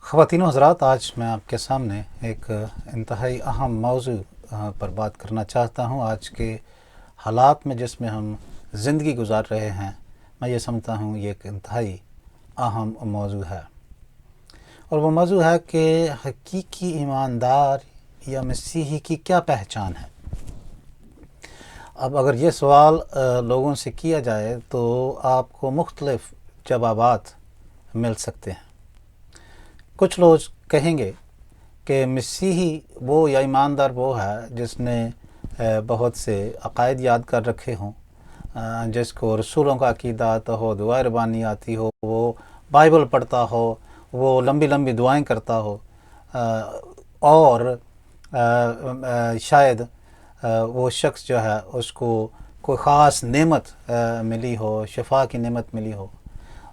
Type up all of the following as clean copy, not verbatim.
خواتین و حضرات، آج میں آپ کے سامنے ایک انتہائی اہم موضوع پر بات کرنا چاہتا ہوں۔ آج کے حالات میں جس میں ہم زندگی گزار رہے ہیں، میں یہ سمجھتا ہوں یہ ایک انتہائی اہم موضوع ہے، اور وہ موضوع ہے کہ حقیقی ایماندار یا مسیحی کی کیا پہچان ہے۔ اب اگر یہ سوال لوگوں سے کیا جائے تو آپ کو مختلف جوابات مل سکتے ہیں۔ کچھ لوگ کہیں گے کہ مسیحی وہ یا ایماندار وہ ہے جس نے بہت سے عقائد یاد کر رکھے ہوں، جس کو رسولوں کا عقیدہ آتا ہو، دعائیں ربانی آتی ہو، وہ بائبل پڑھتا ہو، وہ لمبی لمبی دعائیں کرتا ہو، اور شاید وہ شخص جو ہے اس کو کوئی خاص نعمت ملی ہو، شفا کی نعمت ملی ہو۔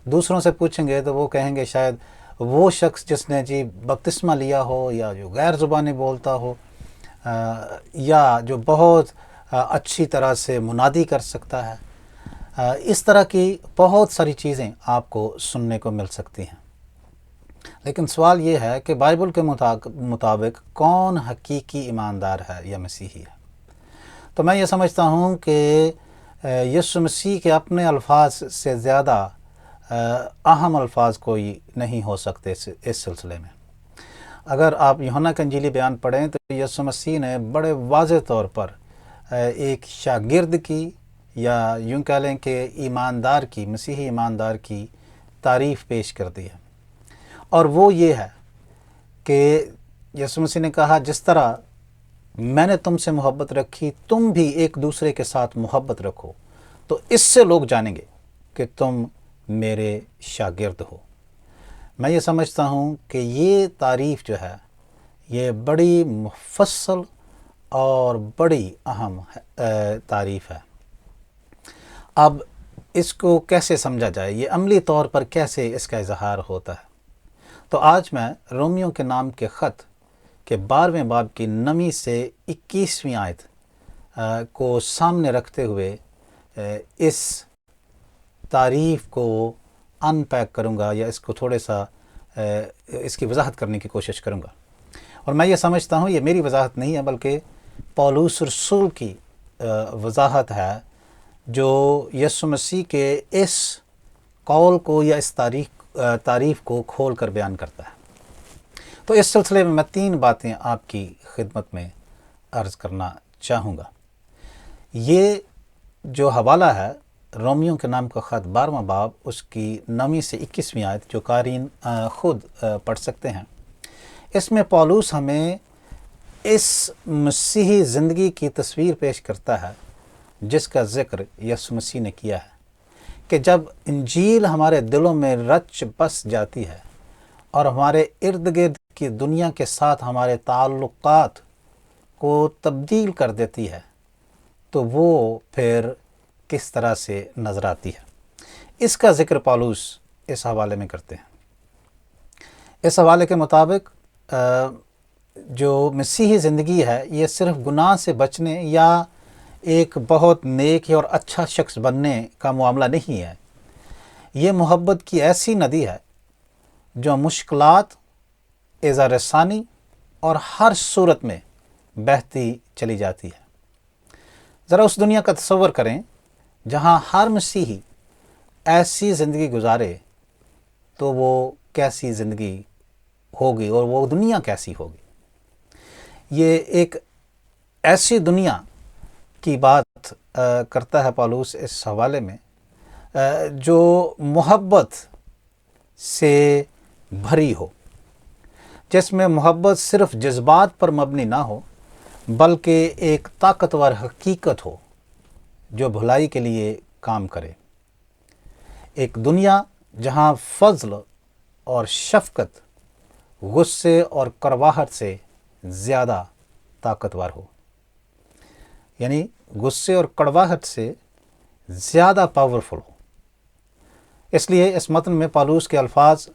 دوسروں سے پوچھیں گے تو وہ کہیں گے شاید وہ شخص جس نے بپتسمہ لیا ہو، یا جو غیر زبانی بولتا ہو، یا جو بہت اچھی طرح سے منادی کر سکتا ہے۔ اس طرح کی بہت ساری چیزیں آپ کو سننے کو مل سکتی ہیں، لیکن سوال یہ ہے کہ بائبل کے مطابق کون حقیقی ایماندار ہے یا مسیحی ہے؟ تو میں یہ سمجھتا ہوں کہ یسوع مسیح کے اپنے الفاظ سے زیادہ اہم الفاظ کوئی نہیں ہو سکتے اس سلسلے میں۔ اگر آپ یوحنا کا انجیلی بیان پڑھیں تو یسوع مسیح نے بڑے واضح طور پر ایک شاگرد کی، یا یوں کہہ لیں کہ ایماندار کی، مسیحی ایماندار کی تعریف پیش کر دی ہے، اور وہ یہ ہے کہ یسوع مسیح نے کہا جس طرح میں نے تم سے محبت رکھی، تم بھی ایک دوسرے کے ساتھ محبت رکھو، تو اس سے لوگ جانیں گے کہ تم میرے شاگرد ہو۔ میں یہ سمجھتا ہوں کہ یہ تعریف جو ہے یہ بڑی مفصل اور بڑی اہم تعریف ہے۔ اب اس کو کیسے سمجھا جائے، یہ عملی طور پر کیسے اس کا اظہار ہوتا ہے؟ تو آج میں رومیوں کے نام کے خط کے 12ویں باب کی 9 سے 21ویں آیت کو سامنے رکھتے ہوئے اس تعریف کو ان پیک کروں گا، یا اس کو تھوڑے سا اس کی وضاحت کرنے کی کوشش کروں گا۔ اور میں یہ سمجھتا ہوں یہ میری وضاحت نہیں ہے، بلکہ پولس رسول کی وضاحت ہے، جو یسوع مسیح کے اس قول کو یا اس تعریف کو کھول کر بیان کرتا ہے۔ تو اس سلسلے میں 3 باتیں آپ کی خدمت میں عرض کرنا چاہوں گا۔ یہ جو حوالہ ہے رومیوں کے نام کا خط 12واں باب، اس کی 9 سے 21ویں آیت، جو قارئین خود پڑھ سکتے ہیں، اس میں پولس ہمیں اس مسیحی زندگی کی تصویر پیش کرتا ہے جس کا ذکر یسوع مسیح نے کیا ہے، کہ جب انجیل ہمارے دلوں میں رچ بس جاتی ہے اور ہمارے ارد گرد کی دنیا کے ساتھ ہمارے تعلقات کو تبدیل کر دیتی ہے، تو وہ پھر کس طرح سے نظر آتی ہے۔ اس کا ذکر پولس اس حوالے میں کرتے ہیں۔ اس حوالے کے مطابق جو مسیحی زندگی ہے یہ صرف گناہ سے بچنے یا ایک بہت نیک اور اچھا شخص بننے کا معاملہ نہیں ہے۔ یہ محبت کی ایسی ندی ہے جو مشکلات، اظہار ثانی اور ہر صورت میں بہتی چلی جاتی ہے۔ ذرا اس دنیا کا تصور کریں جہاں ہر مسیحی ایسی زندگی گزارے، تو وہ کیسی زندگی ہوگی اور وہ دنیا کیسی ہوگی؟ یہ ایک ایسی دنیا کی بات کرتا ہے پولس اس حوالے میں، جو محبت سے بھری ہو، جس میں محبت صرف جذبات پر مبنی نہ ہو بلکہ ایک طاقتور حقیقت ہو جو بھلائی کے لیے کام کرے۔ ایک دنیا جہاں فضل اور شفقت غصے اور کڑواہٹ سے زیادہ طاقتور ہو، یعنی غصے اور کڑواہٹ سے زیادہ پاورفل ہو۔ اس لیے اس متن میں پولس کے الفاظ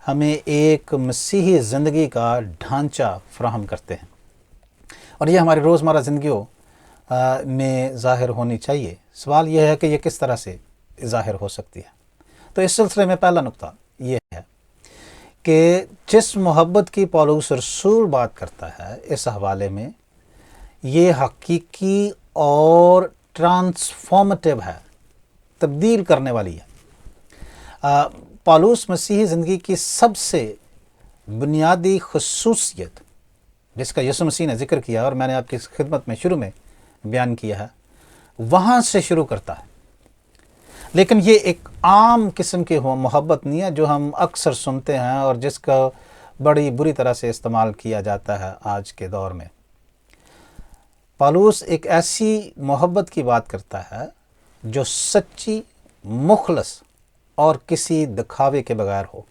ہمیں ایک مسیحی زندگی کا ڈھانچہ فراہم کرتے ہیں، اور یہ ہماری روزمرہ زندگیوں میں ظاہر ہونی چاہیے۔ سوال یہ ہے کہ یہ کس طرح سے ظاہر ہو سکتی ہے؟ تو اس سلسلے میں پہلا نقطہ یہ ہے کہ جس محبت کی پولس رسول بات کرتا ہے اس حوالے میں، یہ حقیقی اور ٹرانسفارمیٹیو ہے، تبدیل کرنے والی ہے۔ پولس مسیحی زندگی کی سب سے بنیادی خصوصیت جس کا یسوع مسیح نے ذکر کیا اور میں نے آپ کی خدمت میں شروع میں بیان کیا ہے، وہاں سے شروع کرتا ہے۔ لیکن یہ ایک عام قسم کی محبت نہیں ہے جو ہم اکثر سنتے ہیں اور جس کا بڑی بری طرح سے استعمال کیا جاتا ہے آج کے دور میں۔ پولس ایک ایسی محبت کی بات کرتا ہے جو سچی، مخلص اور کسی دکھاوے کے بغیر ہو،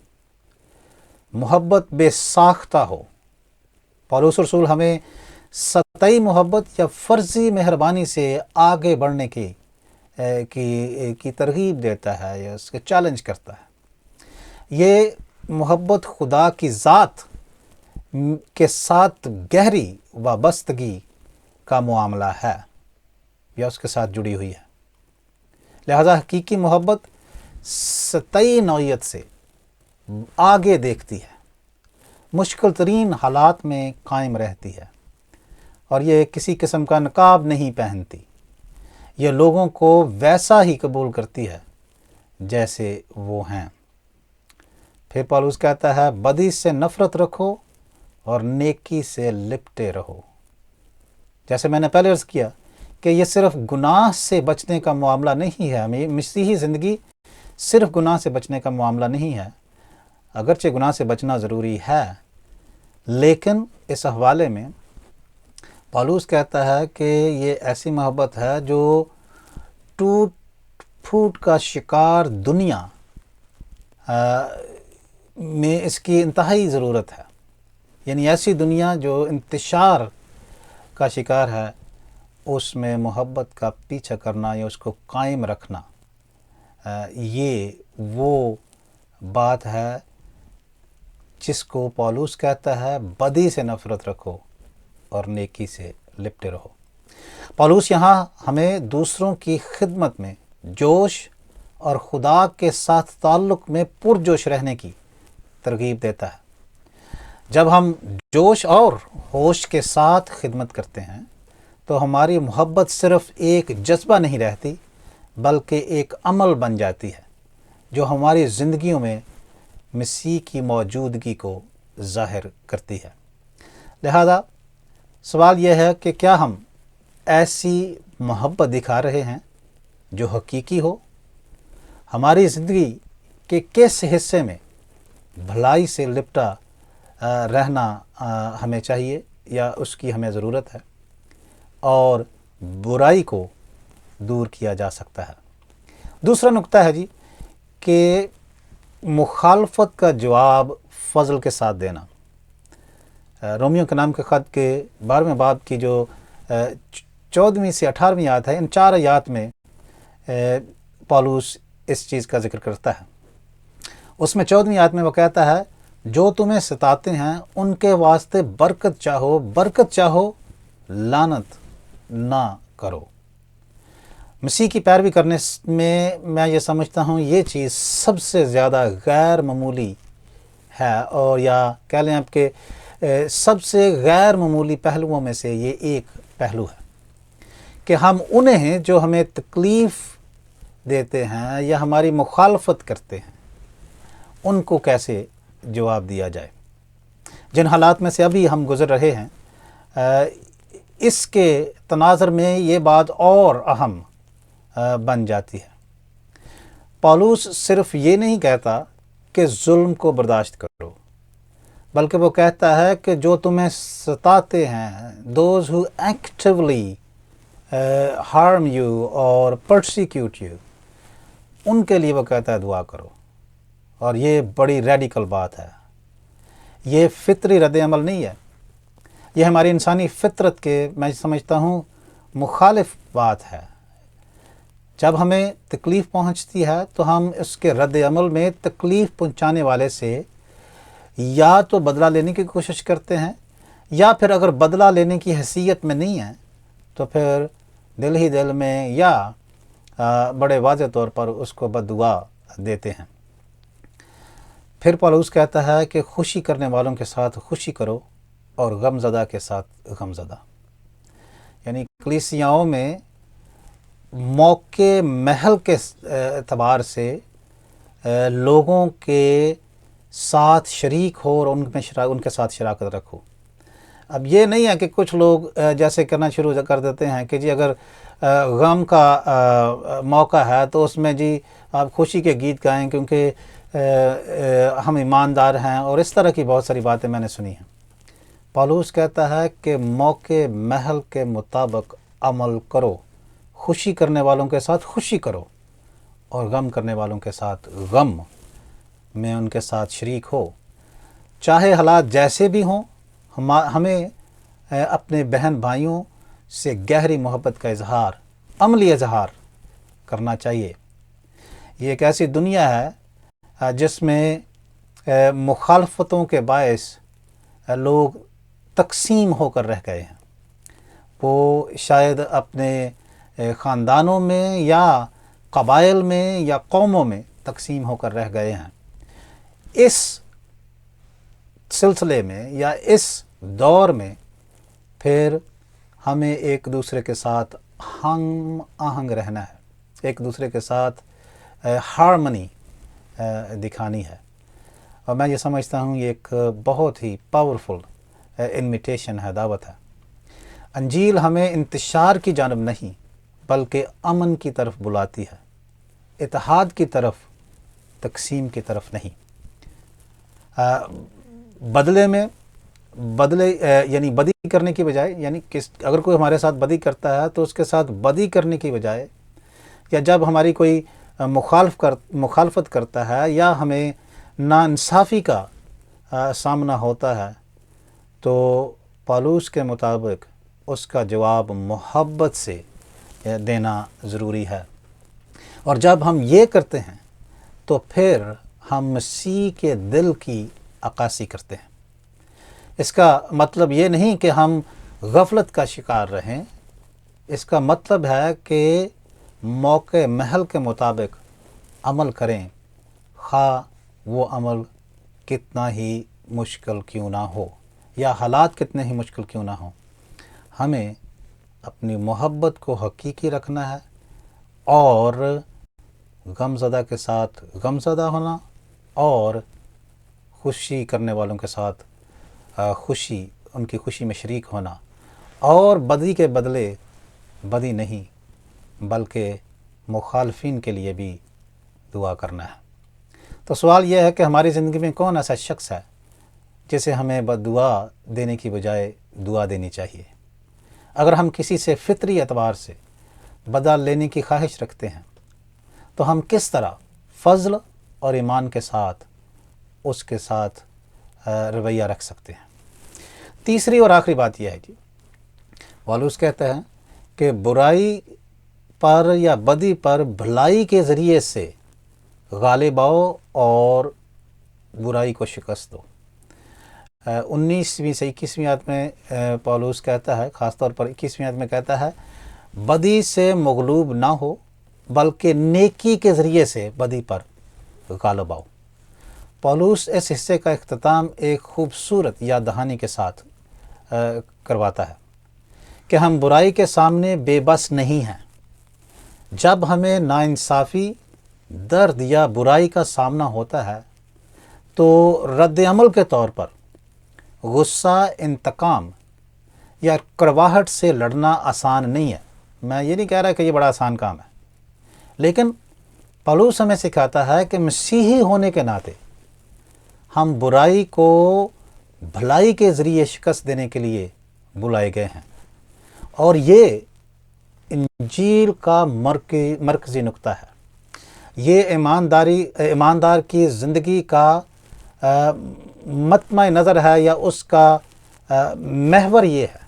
محبت بے ساختہ ہو۔ پولس رسول ہمیں سطحی محبت یا فرضی مہربانی سے آگے بڑھنے کی ترغیب دیتا ہے یا اس کے چیلنج کرتا ہے۔ یہ محبت خدا کی ذات کے ساتھ گہری وابستگی کا معاملہ ہے یا اس کے ساتھ جڑی ہوئی ہے۔ لہذا حقیقی محبت سطحی نوعیت سے آگے دیکھتی ہے، مشکل ترین حالات میں قائم رہتی ہے، اور یہ کسی قسم کا نقاب نہیں پہنتی۔ یہ لوگوں کو ویسا ہی قبول کرتی ہے جیسے وہ ہیں۔ پھر پولس کہتا ہے بدی سے نفرت رکھو اور نیکی سے لپٹے رہو۔ جیسے میں نے پہلے عرض کیا کہ یہ صرف گناہ سے بچنے کا معاملہ نہیں ہے۔ مسیحی زندگی صرف گناہ سے بچنے کا معاملہ نہیں ہے، اگرچہ گناہ سے بچنا ضروری ہے، لیکن اس حوالے میں پولس کہتا ہے کہ یہ ایسی محبت ہے جو ٹوٹ پھوٹ کا شکار دنیا میں اس کی انتہائی ضرورت ہے۔ یعنی ایسی دنیا جو انتشار کا شکار ہے، اس میں محبت کا پیچھا کرنا یا اس کو قائم رکھنا، یہ وہ بات ہے جس کو پولس کہتا ہے بدی سے نفرت رکھو اور نیکی سے لپٹے رہو۔ پولس یہاں ہمیں دوسروں کی خدمت میں جوش اور خدا کے ساتھ تعلق میں پرجوش رہنے کی ترغیب دیتا ہے۔ جب ہم جوش اور ہوش کے ساتھ خدمت کرتے ہیں تو ہماری محبت صرف ایک جذبہ نہیں رہتی بلکہ ایک عمل بن جاتی ہے جو ہماری زندگیوں میں مسیح کی موجودگی کو ظاہر کرتی ہے۔ لہذا سوال یہ ہے کہ کیا ہم ایسی محبت دکھا رہے ہیں جو حقیقی ہو؟ ہماری زندگی کے کس حصے میں بھلائی سے لپٹا رہنا ہمیں چاہیے یا اس کی ہمیں ضرورت ہے، اور برائی کو دور کیا جا سکتا ہے؟ دوسرا نقطہ ہے کہ مخالفت کا جواب فضل کے ساتھ دینا۔ رومیو کے نام کے خط کے 12ویں باب کی جو 14ویں سے 18ویں آیت ہے، ان 4 آیات میں پولس اس چیز کا ذکر کرتا ہے۔ اس میں 14ویں آیت میں وہ کہتا ہے جو تمہیں ستاتے ہیں ان کے واسطے برکت چاہو لعنت نہ کرو۔ مسیح کی پیروی کرنے میں یہ سمجھتا ہوں یہ چیز سب سے زیادہ غیر معمولی ہے، اور یا کہہ لیں آپ کہ سب سے غیر معمولی پہلوؤں میں سے یہ ایک پہلو ہے کہ ہم انہیں ہیں جو ہمیں تکلیف دیتے ہیں یا ہماری مخالفت کرتے ہیں، ان کو کیسے جواب دیا جائے۔ جن حالات میں سے ابھی ہم گزر رہے ہیں، اس کے تناظر میں یہ بات اور اہم بن جاتی ہے۔ پولس صرف یہ نہیں کہتا کہ ظلم کو برداشت کرو، بلکہ وہ کہتا ہے کہ جو تمہیں ستاتے ہیں، those who actively harm you or persecute you، ان کے لیے وہ کہتا ہے دعا کرو۔ اور یہ بڑی ریڈیکل بات ہے، یہ فطری رد عمل نہیں ہے، یہ ہماری انسانی فطرت کے میں سمجھتا ہوں مخالف بات ہے۔ جب ہمیں تکلیف پہنچتی ہے تو ہم اس کے رد عمل میں تکلیف پہنچانے والے سے یا تو بدلہ لینے کی کوشش کرتے ہیں، یا پھر اگر بدلہ لینے کی حیثیت میں نہیں ہیں تو پھر دل ہی دل میں یا بڑے واضح طور پر اس کو بد دعا دیتے ہیں۔ پھر پالوس کہتا ہے کہ خوشی کرنے والوں کے ساتھ خوشی کرو اور غم زدہ کے ساتھ غم زدہ. یعنی کلیسیاؤں میں موقع محل کے اعتبار سے لوگوں کے ساتھ شریک ہو اور ان کے ساتھ شراکت رکھو. اب یہ نہیں ہے کہ کچھ لوگ جیسے کرنا شروع کر دیتے ہیں کہ جی اگر غم کا موقع ہے تو اس میں جی آپ خوشی کے گیت گائیں کیونکہ ہم ایماندار ہیں، اور اس طرح کی بہت ساری باتیں میں نے سنی ہیں. پالوس کہتا ہے کہ موقع محل کے مطابق عمل کرو، خوشی کرنے والوں کے ساتھ خوشی کرو اور غم کرنے والوں کے ساتھ غم میں ان کے ساتھ شریک ہو. چاہے حالات جیسے بھی ہوں، ہمیں اپنے بہن بھائیوں سے گہری محبت کا اظہار، عملی اظہار کرنا چاہیے. یہ ایک ایسی دنیا ہے جس میں مخالفتوں کے باعث لوگ تقسیم ہو کر رہ گئے ہیں. وہ شاید اپنے خاندانوں میں یا قبائل میں یا قوموں میں تقسیم ہو کر رہ گئے ہیں. اس سلسلے میں یا اس دور میں پھر ہمیں ایک دوسرے کے ساتھ ہم آہنگ رہنا ہے، ایک دوسرے کے ساتھ ہارمنی دکھانی ہے. اور میں یہ سمجھتا ہوں یہ ایک بہت ہی پاورفل انویٹیشن ہے، دعوت ہے. انجیل ہمیں انتشار کی جانب نہیں بلکہ امن کی طرف بلاتی ہے، اتحاد کی طرف، تقسیم کی طرف نہیں. بدلے یعنی بدی کرنے کی بجائے، یعنی اگر کوئی ہمارے ساتھ بدی کرتا ہے تو اس کے ساتھ بدی کرنے کی بجائے، یا جب ہماری کوئی مخالفت کرتا ہے یا ہمیں ناانصافی کا سامنا ہوتا ہے تو پالوس کے مطابق اس کا جواب محبت سے دینا ضروری ہے. اور جب ہم یہ کرتے ہیں تو پھر ہم مسیح کے دل کی عکاسی کرتے ہیں. اس کا مطلب یہ نہیں کہ ہم غفلت کا شکار رہیں، اس کا مطلب ہے کہ موقع محل کے مطابق عمل کریں، خواہ وہ عمل کتنا ہی مشکل کیوں نہ ہو یا حالات کتنے ہی مشکل کیوں نہ ہوں. ہمیں اپنی محبت کو حقیقی رکھنا ہے اور غم زدہ کے ساتھ غم زدہ ہونا اور خوشی کرنے والوں کے ساتھ ان کی خوشی میں شریک ہونا، اور بدی کے بدلے بدی نہیں بلکہ مخالفین کے لیے بھی دعا کرنا ہے. تو سوال یہ ہے کہ ہماری زندگی میں کون ایسا شخص ہے جسے ہمیں دعا دینے کی بجائے دعا دینی چاہیے؟ اگر ہم کسی سے فطری اعتبار سے بدلہ لینے کی خواہش رکھتے ہیں تو ہم کس طرح فضل اور ایمان کے ساتھ اس کے ساتھ رویہ رکھ سکتے ہیں؟ تیسری اور آخری بات یہ ہے جی، پالوس کہتا ہے کہ برائی پر یا بدی پر بھلائی کے ذریعے سے غالب آؤ اور برائی کو شکست دو. 19ویں سے 21ویں آیت میں پالوس کہتا ہے، خاص طور پر 21ویں آیت میں کہتا ہے بدی سے مغلوب نہ ہو بلکہ نیکی کے ذریعے سے بدی پر غالب آؤ. پالوس اس حصے کا اختتام ایک خوبصورت یاد دہانی کے ساتھ کرواتا ہے کہ ہم برائی کے سامنے بے بس نہیں ہیں. جب ہمیں ناانصافی، درد یا برائی کا سامنا ہوتا ہے تو رد عمل کے طور پر غصہ، انتقام یا کڑواہٹ سے لڑنا آسان نہیں ہے. میں یہ نہیں کہہ رہا کہ یہ بڑا آسان کام ہے، لیکن پالوس ہمیں سکھاتا ہے کہ مسیحی ہونے کے ناطے ہم برائی کو بھلائی کے ذریعے شکست دینے کے لیے بلائے گئے ہیں. اور یہ انجیل کا مرکزی نقطہ ہے. یہ ایماندار کی زندگی کا مطمع نظر ہے، یا اس کا محور یہ ہے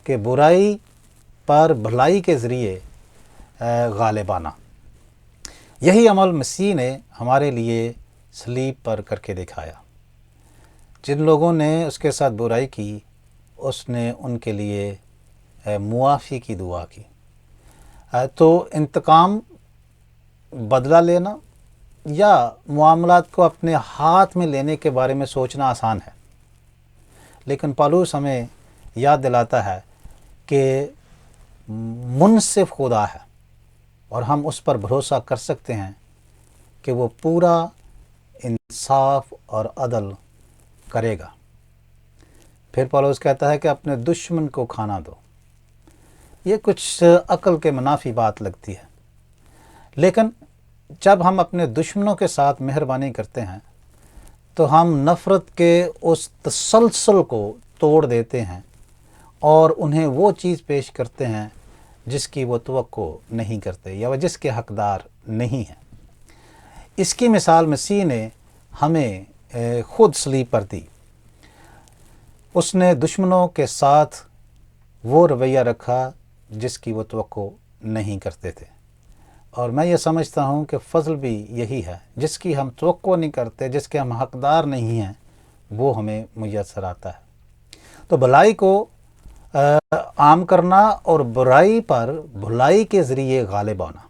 کہ برائی پر بھلائی کے ذریعے غالب آنا. یہی عمل مسیح نے ہمارے لیے صلیب پر کر کے دکھایا. جن لوگوں نے اس کے ساتھ برائی کی، اس نے ان کے لیے معافی کی دعا کی. تو انتقام، بدلہ لینا یا معاملات کو اپنے ہاتھ میں لینے کے بارے میں سوچنا آسان ہے، لیکن پالوس ہمیں یاد دلاتا ہے کہ منصف خدا ہے اور ہم اس پر بھروسہ کر سکتے ہیں کہ وہ پورا انصاف اور عدل کرے گا۔ پھر پالوس کہتا ہے کہ اپنے دشمن کو کھانا دو۔ یہ کچھ عقل کے منافی بات لگتی ہے، لیکن جب ہم اپنے دشمنوں کے ساتھ مہربانی کرتے ہیں تو ہم نفرت کے اس تسلسل کو توڑ دیتے ہیں اور انہیں وہ چیز پیش کرتے ہیں جس کی وہ توقع نہیں کرتے یا وہ جس کے حقدار نہیں ہیں۔ اس کی مثال مسیح نے ہمیں خود صلیب پر دی۔ اس نے دشمنوں کے ساتھ وہ رویہ رکھا جس کی وہ توقع نہیں کرتے تھے، اور میں یہ سمجھتا ہوں کہ فضل بھی یہی ہے، جس کی ہم توقع نہیں کرتے، جس کے ہم حقدار نہیں ہیں، وہ ہمیں میسر آتا ہے۔ تو بھلائی کو عام کرنا اور برائی پر بھلائی کے ذریعے غالب آنا،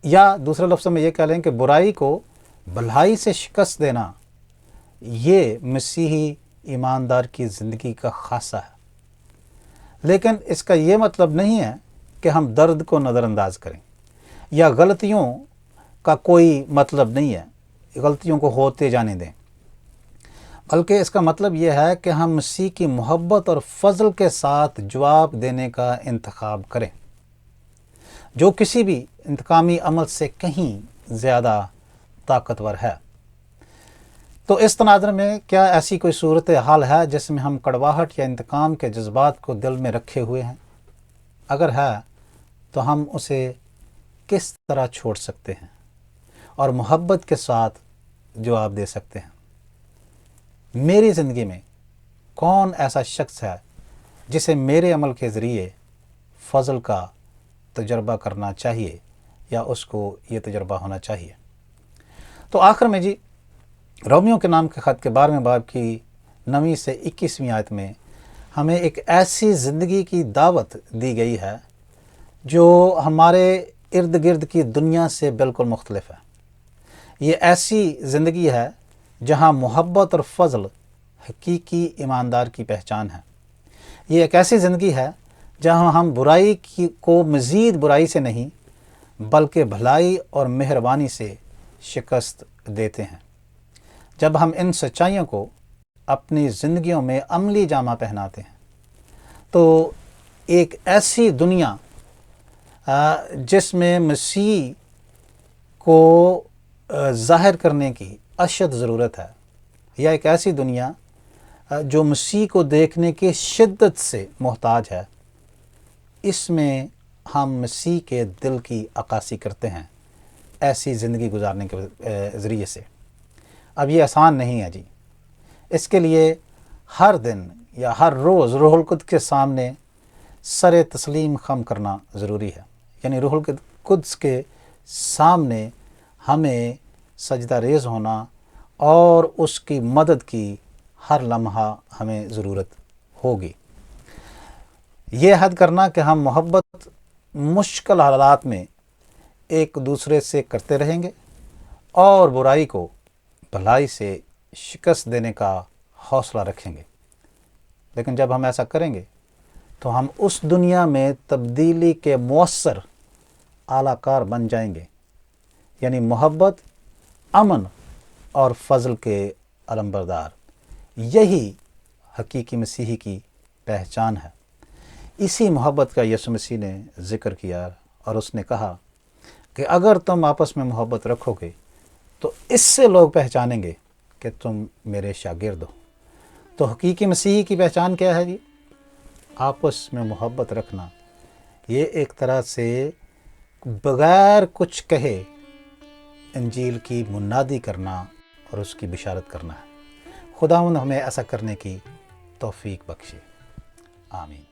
یا دوسرے لفظوں میں یہ کہہ لیں کہ برائی کو بھلائی سے شکست دینا، یہ مسیحی ایماندار کی زندگی کا خاصہ ہے۔ لیکن اس کا یہ مطلب نہیں ہے کہ ہم درد کو نظر انداز کریں، یا غلطیوں کا کوئی مطلب نہیں ہے، غلطیوں کو ہوتے جانے دیں، بلکہ اس کا مطلب یہ ہے کہ ہم مسیح کی محبت اور فضل کے ساتھ جواب دینے کا انتخاب کریں، جو کسی بھی انتقامی عمل سے کہیں زیادہ طاقتور ہے۔ تو اس تناظر میں کیا ایسی کوئی صورت حال ہے جس میں ہم کڑواہٹ یا انتقام کے جذبات کو دل میں رکھے ہوئے ہیں؟ اگر ہے تو ہم اسے کس طرح چھوڑ سکتے ہیں اور محبت کے ساتھ جواب دے سکتے ہیں؟ میری زندگی میں کون ایسا شخص ہے جسے میرے عمل کے ذریعے فضل کا تجربہ کرنا چاہیے یا اس کو یہ تجربہ ہونا چاہیے؟ تو آخر میں جی، رومیو کے نام کے خط کے 12ویں باب کی 9 سے 21ویں آیت میں ہمیں ایک ایسی زندگی کی دعوت دی گئی ہے جو ہمارے ارد گرد کی دنیا سے بالکل مختلف ہے۔ یہ ایسی زندگی ہے جہاں محبت اور فضل حقیقی ایماندار کی پہچان ہے۔ یہ ایک ایسی زندگی ہے جہاں ہم برائی کو مزید برائی سے نہیں بلکہ بھلائی اور مہربانی سے شکست دیتے ہیں۔ جب ہم ان سچائیوں کو اپنی زندگیوں میں عملی جامہ پہناتے ہیں تو ایک ایسی دنیا جس میں مسیح کو ظاہر کرنے کی اشد ضرورت ہے، یا ایک ایسی دنیا جو مسیح کو دیکھنے کی شدت سے محتاج ہے، اس میں ہم مسیح کے دل کی عکاسی کرتے ہیں ایسی زندگی گزارنے کے ذریعے سے۔ اب یہ آسان نہیں ہے جی، اس کے لیے ہر دن یا ہر روز روح القدس کے سامنے سر تسلیم خم کرنا ضروری ہے، یعنی روح القدس کے سامنے ہمیں سجدہ ریز ہونا اور اس کی مدد کی ہر لمحہ ہمیں ضرورت ہوگی۔ یہ حد کرنا کہ ہم محبت مشکل حالات میں ایک دوسرے سے کرتے رہیں گے اور برائی کو بھلائی سے شکست دینے کا حوصلہ رکھیں گے۔ لیکن جب ہم ایسا کریں گے تو ہم اس دنیا میں تبدیلی کے مؤثر اعلی کار بن جائیں گے، یعنی محبت، امن اور فضل کے علمبردار۔ یہی حقیقی مسیحی کی پہچان ہے۔ اسی محبت کا یسوع مسیح نے ذکر کیا اور اس نے کہا کہ اگر تم آپس میں محبت رکھو گے تو اس سے لوگ پہچانیں گے کہ تم میرے شاگرد ہو۔ تو حقیقی مسیحی کی پہچان کیا ہے جی؟ آپس میں محبت رکھنا۔ یہ ایک طرح سے بغیر کچھ کہے انجیل کی منادی کرنا اور اس کی بشارت کرنا ہے۔ خداوند ہمیں ایسا کرنے کی توفیق بخشے۔ آمین۔